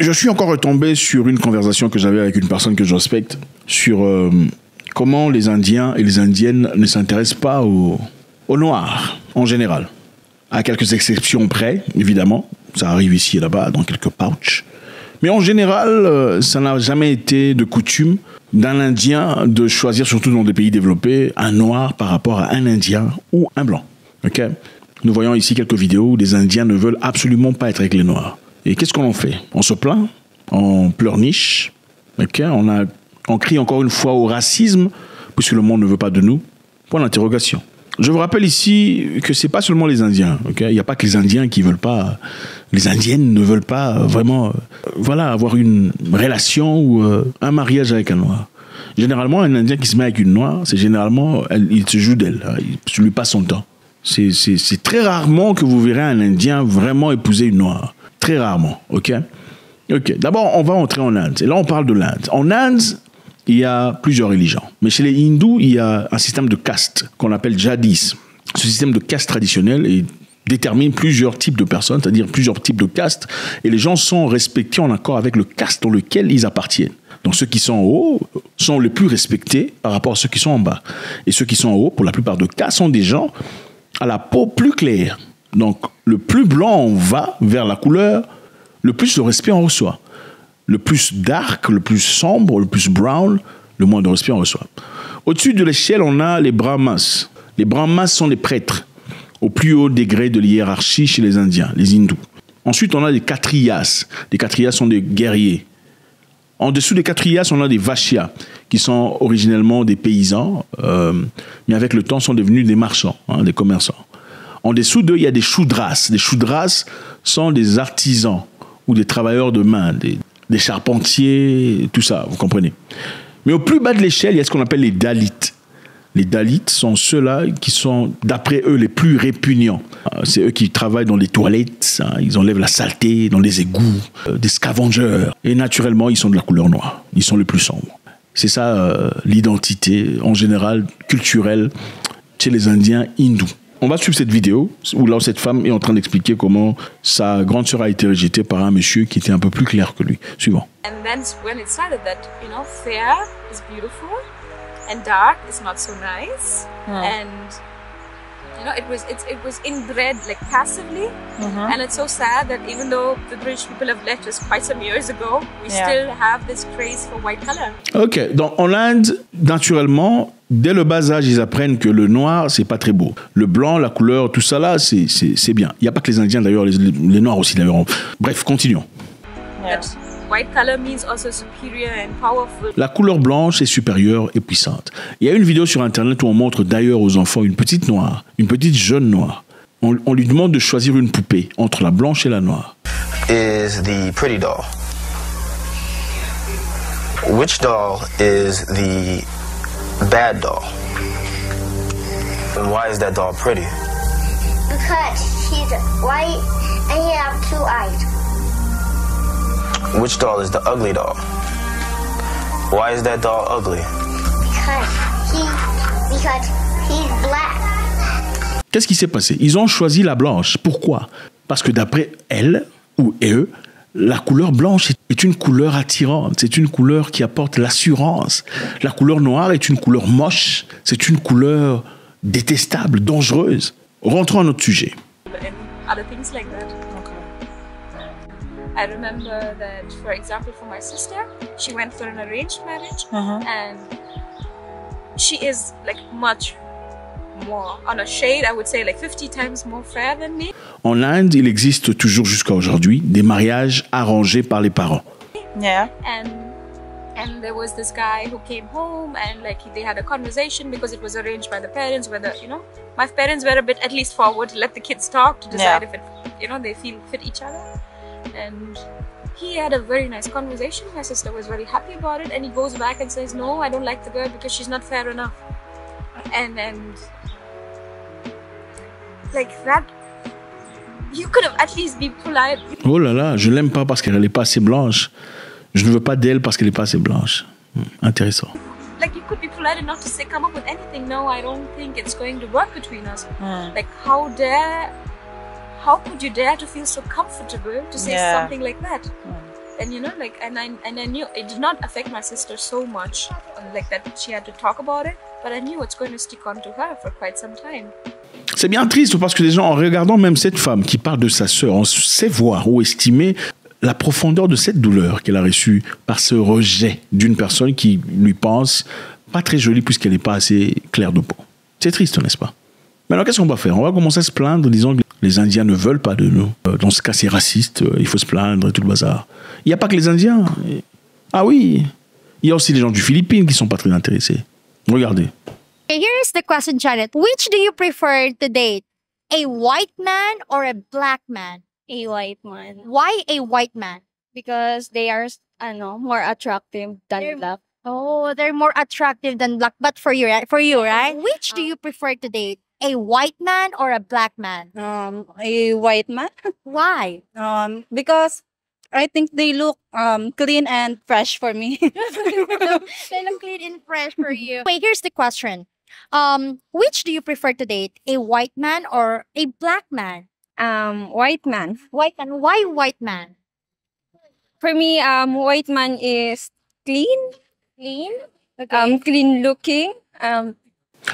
Je suis encore retombé sur une conversation que j'avais avec une personne que je respecte sur comment les Indiens et les Indiennes ne s'intéressent pas aux Noirs en général. À quelques exceptions près, évidemment. Ça arrive ici et là-bas, dans quelques pouches. Mais en général, ça n'a jamais été de coutume d'un Indien de choisir, surtout dans des pays développés, un Noir par rapport à un Indien ou un Blanc. Okay? Nous voyons ici quelques vidéos où des Indiens ne veulent absolument pas être avec les Noirs. Et qu'est-ce qu'on en fait? On se plaint, on pleurniche, okay? On crie encore une fois au racisme, puisque le monde ne veut pas de nous. Point d'interrogation. Je vous rappelle ici que ce n'est pas seulement les Indiens. Okay? Il n'y a pas que les Indiens qui ne veulent pas, les Indiennes ne veulent pas vraiment avoir une relation ou un mariage avec un Noir. Généralement, un Indien qui se met avec une Noire, c'est généralement, il se joue d'elle, il lui passe son temps. C'est très rarement que vous verrez un Indien vraiment épouser une Noire. Très rarement, ok? D'abord, on va entrer en Inde. Et là, on parle de l'Inde. En Inde, il y a plusieurs religions. Mais chez les hindous, il y a un système de caste qu'on appelle jadis. Ce système de caste traditionnel détermine plusieurs types de personnes, c'est-à-dire plusieurs types de castes. Et les gens sont respectés en accord avec le caste dans lequel ils appartiennent. Donc ceux qui sont en haut sont les plus respectés par rapport à ceux qui sont en bas. Et ceux qui sont en haut, pour la plupart des cas, sont des gens à la peau plus claire. Donc, le plus blanc on va vers la couleur, le plus de respect on reçoit. Le plus dark, le plus sombre, le plus brown, le moins de respect on reçoit. Au-dessus de l'échelle, on a les brahmas. Les brahmas sont les prêtres, au plus haut degré de l'hiérarchie chez les Indiens, les hindous. Ensuite, on a les Kshatriyas. Les Kshatriyas sont des guerriers. En dessous des Kshatriyas, on a des Vaishyas, qui sont originellement des paysans, mais avec le temps sont devenus des marchands, des commerçants. En dessous d'eux, il y a des Shudras. Les Shudras sont des artisans ou des travailleurs de main, des charpentiers, tout ça, vous comprenez. Mais au plus bas de l'échelle, il y a ce qu'on appelle les Dalits. Les Dalits sont ceux-là qui sont, d'après eux, les plus répugnants. C'est eux qui travaillent dans les toilettes, ils enlèvent la saleté dans les égouts, des scavengers. Et naturellement, ils sont de la couleur noire. Ils sont les plus sombres. C'est ça l'identité, en général, culturelle chez les Indiens hindous. On va suivre cette vidéo où là, cette femme est en train d'expliquer comment sa grande sœur a été rejetée par un monsieur qui était un peu plus clair que lui. Suivant. And then when it started that, fair is beautiful and dark is not so nice. And it was inbred like passively. And it's so sad that even though the British people have left us quite some years ago, we still have this craze for white color. Ok, donc en Inde, naturellement, dès le bas âge, ils apprennent que le noir, c'est pas très beau. Le blanc, la couleur, tout ça là, c'est bien. Il n'y a pas que les Indiens d'ailleurs, les Noirs aussi d'ailleurs. Bref, continuons. White color means also superior and powerful. La couleur blanche est supérieure et puissante. Il y a une vidéo sur Internet où on montre d'ailleurs aux enfants une petite noire, une petite jeune noire. On lui demande de choisir une poupée entre la blanche et la noire. Is the pretty doll? Which doll is the bad doll? And why is that doll pretty? Because she's white and he has 2 eyes. Which doll is the ugly doll? Why is that doll ugly? Because he's black. Qu'est-ce qui s'est passé? Ils ont choisi la blanche. Pourquoi? Parce que d'après elle ou eux, la couleur blanche est une couleur attirante. C'est une couleur qui apporte l'assurance. La couleur noire est une couleur moche. C'est une couleur détestable, dangereuse. Rentrons à notre sujet. Other things like that. I remember that, for example, for my sister, she went for an arranged marriage, and she is like much more on a shade, I would say like 50 times more fair than me. En Inde, il existe toujours jusqu'à aujourd'hui des mariages arrangés par les parents. Yeah. And there was this guy who came home and like they had a conversation because it was arranged by the parents, whether my parents were a bit at least forward to let the kids talk to decide if it they fit each other. And he had a very nice conversation. My sister was very happy about it, and he goes back and says, "No, I don't like the girl because she's not fair enough." And like that, you could have at least been polite. Oh là là, je l'aime pas parce qu'elle n'est pas assez blanche. Je ne veux pas d'elle parce qu'elle n'est pas assez blanche. Intéressant. Like you could be polite enough to say, come up with anything. No, I don't think it's going to work between us. Like how could you dare to feel so comfortable to say something like that? And you know, like, and I knew it did not affect my sister so much, like that she had to talk about it, but I knew it's going to stick on to her for quite some time. C'est bien triste parce que les gens, en regardant même cette femme qui parle de sa sœur, on sait voir ou estimer la profondeur de cette douleur qu'elle a reçue par ce rejet d'une personne qui lui pense pas très jolie puisqu'elle n'est pas assez claire de peau. C'est triste, n'est-ce pas? Maintenant, qu'est-ce qu'on va faire? On va commencer à se plaindre en disant que les Indiens ne veulent pas de nous. Dans ce cas, c'est raciste, il faut se plaindre et tout le bazar. Il n'y a pas que les Indiens. Ah oui, il y a aussi les gens du Philippines qui ne sont pas très intéressés. Regardez. Okay, here is the question, Janet. Which do you prefer to date? A white man or a black man? A white man. Why a white man? Because they are, more attractive than black. Oh, they're more attractive than black. But for you, right? Which do you prefer to date? A white man or a black man? A white man. Why? Because I think they look clean and fresh for me. They look clean and fresh for you. Wait, here's the question. Which do you prefer to date? A white man or a black man? White man. White man. Why white man? For me, white man is clean. Clean? Okay. Clean looking.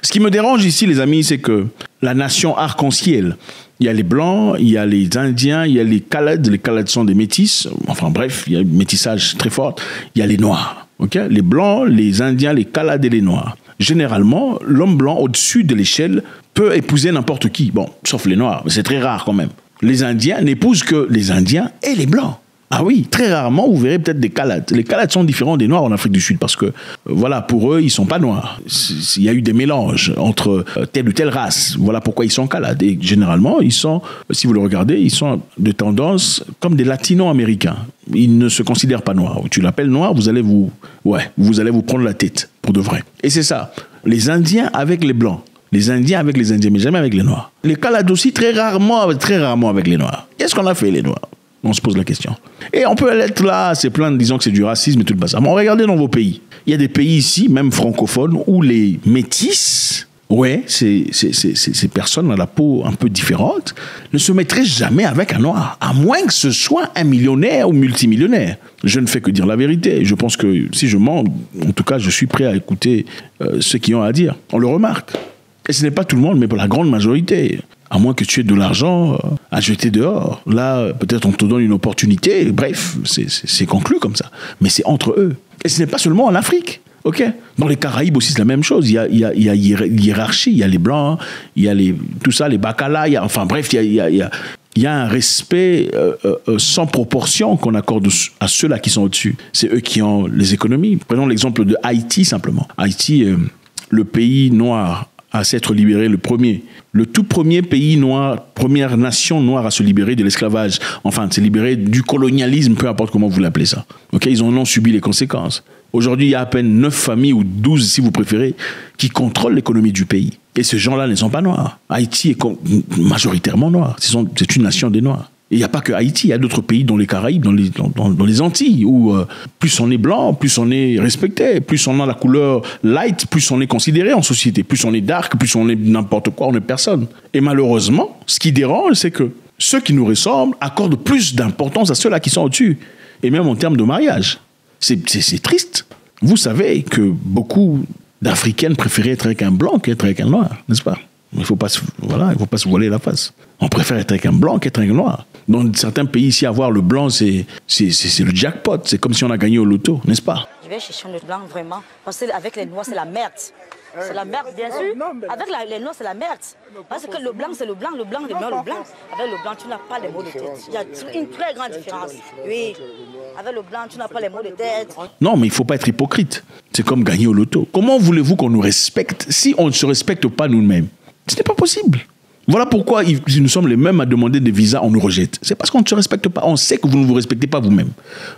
Ce qui me dérange ici, les amis, c'est que la nation arc-en-ciel, il y a les Blancs, il y a les Indiens, il y a les Khaled. Les Khaled sont des métis. Enfin bref, il y a un métissage très fort. Il y a les Noirs. Okay? Les Blancs, les Indiens, les Khaled et les Noirs. Généralement, l'homme blanc au-dessus de l'échelle peut épouser n'importe qui. Bon, sauf les Noirs, mais c'est très rare quand même. Les Indiens n'épousent que les Indiens et les Blancs. Ah oui, très rarement, vous verrez peut-être des Khaled. Les Khaled sont différents des Noirs en Afrique du Sud parce que, voilà, pour eux, ils ne sont pas noirs. Il y a eu des mélanges entre telle ou telle race. Voilà pourquoi ils sont Khaled. Et généralement, ils sont, si vous le regardez, ils sont de tendance comme des latino-américains. Ils ne se considèrent pas noirs. Tu l'appelles noir, vous allez vous prendre la tête, pour de vrai. Et c'est ça. Les Indiens avec les Blancs. Les Indiens avec les Indiens, mais jamais avec les Noirs. Les Khaled aussi, très rarement avec les Noirs. Qu'est-ce qu'on a fait, les Noirs? On se pose la question. Et on peut être là, c'est plein de disant que c'est du racisme et tout le bazar. Mais regardez dans vos pays. Il y a des pays ici, même francophones, où les métis, ces personnes à la peau un peu différente, ne se mettraient jamais avec un noir, à moins que ce soit un millionnaire ou multimillionnaire. Je ne fais que dire la vérité. Je pense que si je mens, en tout cas, je suis prêt à écouter ce qu'ils ont à dire. On le remarque. Et ce n'est pas tout le monde, mais pour la grande majorité. À moins que tu aies de l'argent à jeter dehors. Là, peut-être on te donne une opportunité. Bref, c'est conclu comme ça. Mais c'est entre eux. Et ce n'est pas seulement en Afrique. Okay? Dans les Caraïbes aussi, c'est la même chose. Il y a hiérarchie. Il y a les Blancs, il y a tout ça, les Bakalas. Enfin bref, il y a un respect sans proportion qu'on accorde à ceux-là qui sont au-dessus. C'est eux qui ont les économies. Prenons l'exemple de Haïti, simplement. Haïti, le pays noir à s'être libéré, le tout premier pays noir, première nation noire à se libérer de l'esclavage, enfin de se libérer du colonialisme, peu importe comment vous l'appelez ça. Okay, ils en ont subi les conséquences. Aujourd'hui, il y a à peine 9 familles, ou 12 si vous préférez, qui contrôlent l'économie du pays. Et ces gens-là ne sont pas noirs. Haïti est majoritairement noir. C'est une nation des Noirs. Et il n'y a pas que Haïti, il y a d'autres pays dans les Caraïbes, dans les Antilles, où plus on est blanc, plus on est respecté, plus on a la couleur light, plus on est considéré en société, plus on est dark, plus on est n'importe quoi, on est personne. Et malheureusement, ce qui dérange, c'est que ceux qui nous ressemblent accordent plus d'importance à ceux-là qui sont au-dessus, et même en termes de mariage. C'est triste. Vous savez que beaucoup d'Africaines préféraient être avec un blanc qu'être avec un noir, n'est-ce pas? Il ne faut pas se voiler la face. On préfère être avec un blanc qu'être avec un noir. Dans certains pays ici, avoir le blanc, c'est le jackpot. C'est comme si on a gagné au loto, n'est-ce pas? Je vais chercher le blanc, vraiment. Parce qu'avec les noirs, c'est la merde. C'est la merde, bien sûr. Avec les noirs, c'est la merde. Parce que le blanc, c'est le blanc, le blanc demeure le blanc. Avec le blanc, tu n'as pas les maux de tête. Il y a une très grande différence. Oui. Avec le blanc, tu n'as pas les maux de tête. Non, mais il ne faut pas être hypocrite. C'est comme gagner au loto. Comment voulez-vous qu'on nous respecte si on ne se respecte pas nous-mêmes? Ce n'est pas possible. Voilà pourquoi, si nous sommes les mêmes à demander des visas, on nous rejette. C'est parce qu'on ne se respecte pas. On sait que vous ne vous respectez pas vous-même.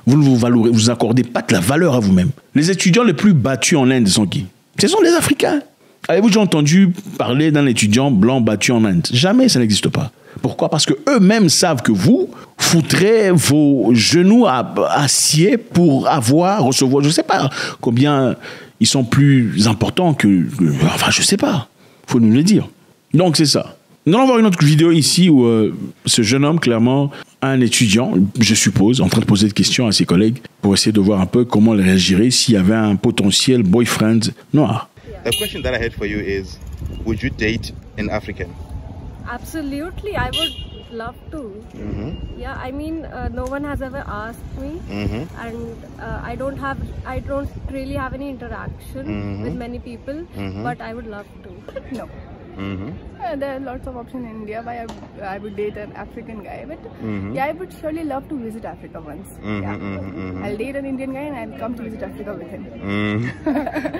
Vous ne vous accordez pas de la valeur à vous-même. Les étudiants les plus battus en Inde sont qui? Ce sont les Africains. Avez-vous déjà entendu parler d'un étudiant blanc battu en Inde? Jamais, ça n'existe pas. Pourquoi? Parce qu'eux-mêmes savent que vous foutrez vos genoux à acier pour recevoir, je ne sais pas combien ils sont plus importants que... Enfin, je ne sais pas. Il faut nous le dire. Donc, c'est ça. Nous allons voir une autre vidéo ici où ce jeune homme, clairement, un étudiant, je suppose, en train de poser des questions à ses collègues pour essayer de voir un peu comment il réagirait s'il y avait un potentiel boyfriend noir. The question that I had for you is, would you date an African? Absolutely, I would love to. Yeah, I mean, no one has ever asked me, and I don't really have any interaction with many people, but I would love to. No. There are lots of options in India why I would date an African guy, but yeah, I would surely love to visit Africa once. I'll date an Indian guy and I'll come to visit Africa with him.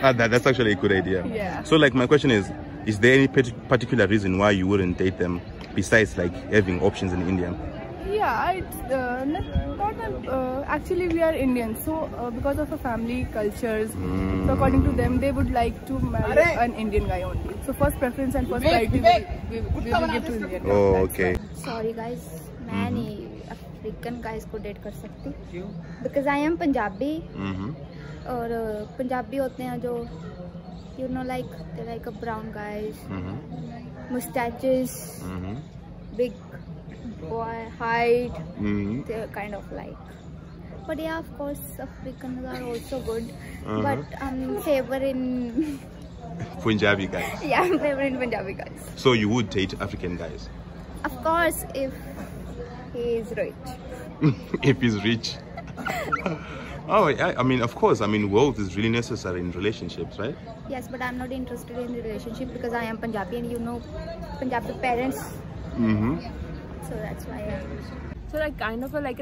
That's actually a good idea. Yeah. So like my question is there any particular reason why you wouldn't date them besides like having options in India? Yeah, actually we are Indians, so because of our family cultures, so according to them, they would like to marry an Indian guy only. So first preference and first priority we will give to Indian guy. Oh, okay. Sorry guys, मैं नहीं African guys को date कर सकती, because I am Punjabi, और पंजाबी होते हैं जो, you know, like they're like a brown guys, mustaches, big boy height, they're kind of like. But yeah, of course, Africans are also good, but favor in Punjabi guys. Yeah, I'm favor in Punjabi guys. So you would date African guys? Of course, if he is rich. If he's rich. Oh, yeah, I mean, of course, I mean, wealth is really necessary in relationships, right? Yes, but I'm not interested in the relationship because I am Punjabi and you know, Punjabi parents. So that's why So like kind of like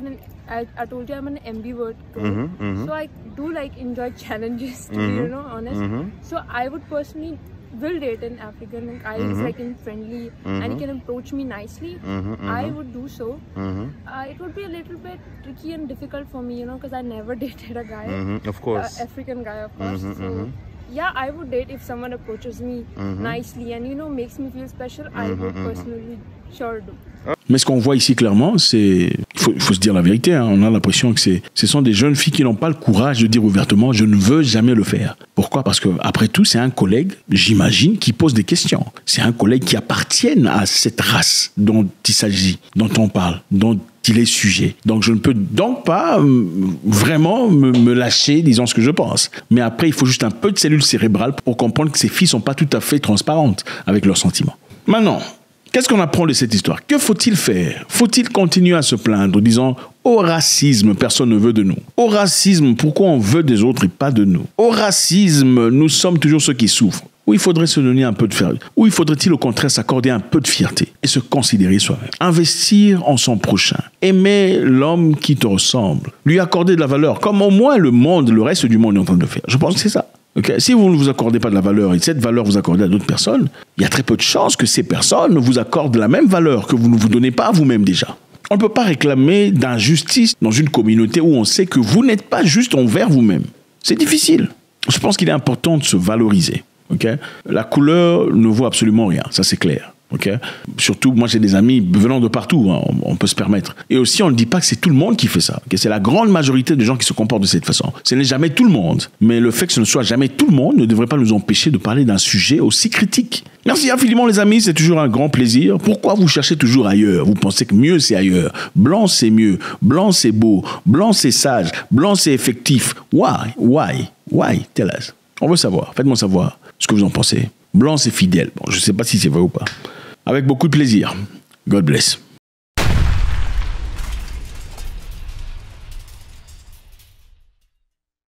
I told you I'm an ambivert girl. So I do like enjoy challenges, to be, you know, honest. So I would personally will date an African guy who's like friendly and he can approach me nicely. I would do so. It would be a little bit tricky and difficult for me, you know, because I never dated a guy. Of course. African guy, of course. So yeah, I would date if someone approaches me nicely and, you know, makes me feel special. I would personally sure do. Mais ce qu'on voit ici clairement, c'est... Il faut se dire la vérité, hein, on a l'impression que ce sont des jeunes filles qui n'ont pas le courage de dire ouvertement « je ne veux jamais le faire ». Pourquoi? Parce qu'après tout, c'est un collègue, j'imagine, qui pose des questions. C'est un collègue qui appartient à cette race dont il s'agit, dont on parle, dont il est sujet. Donc je ne peux donc pas vraiment me lâcher, disons ce que je pense. Mais après, il faut juste un peu de cellules cérébrales pour comprendre que ces filles ne sont pas tout à fait transparentes avec leurs sentiments. Maintenant, qu'est-ce qu'on apprend de cette histoire? Que faut-il faire? Faut-il continuer à se plaindre, disant « Au racisme, personne ne veut de nous. Au racisme, pourquoi on veut des autres et pas de nous? Au racisme, nous sommes toujours ceux qui souffrent. » Ou il faudrait se donner un peu de fierté? Ou il faudrait-il au contraire s'accorder un peu de fierté et se considérer soi-même? Investir en son prochain. Aimer l'homme qui te ressemble. Lui accorder de la valeur, comme au moins le reste du monde est en train de le faire. Je pense que c'est ça. Okay. Si vous ne vous accordez pas de la valeur et cette valeur vous accordez à d'autres personnes, il y a très peu de chances que ces personnes vous accordent la même valeur que vous ne vous donnez pas à vous-même déjà. On ne peut pas réclamer d'injustice dans une communauté où on sait que vous n'êtes pas juste envers vous-même. C'est difficile. Je pense qu'il est important de se valoriser. Okay. La couleur ne vaut absolument rien, ça c'est clair. Okay. Surtout, moi j'ai des amis venant de partout, hein, on peut se permettre. Et aussi, on ne dit pas que c'est tout le monde qui fait ça. Okay. C'est la grande majorité des gens qui se comportent de cette façon. Ce n'est jamais tout le monde. Mais le fait que ce ne soit jamais tout le monde ne devrait pas nous empêcher de parler d'un sujet aussi critique. Merci infiniment les amis, c'est toujours un grand plaisir. Pourquoi vous cherchez toujours ailleurs? Vous pensez que mieux c'est ailleurs. Blanc c'est mieux, blanc c'est beau, blanc c'est sage, blanc c'est effectif. Why? Tell us. On veut savoir, faites-moi savoir ce que vous en pensez. Blanc c'est fidèle. Bon, je ne sais pas si c'est vrai ou pas. Avec beaucoup de plaisir. God bless.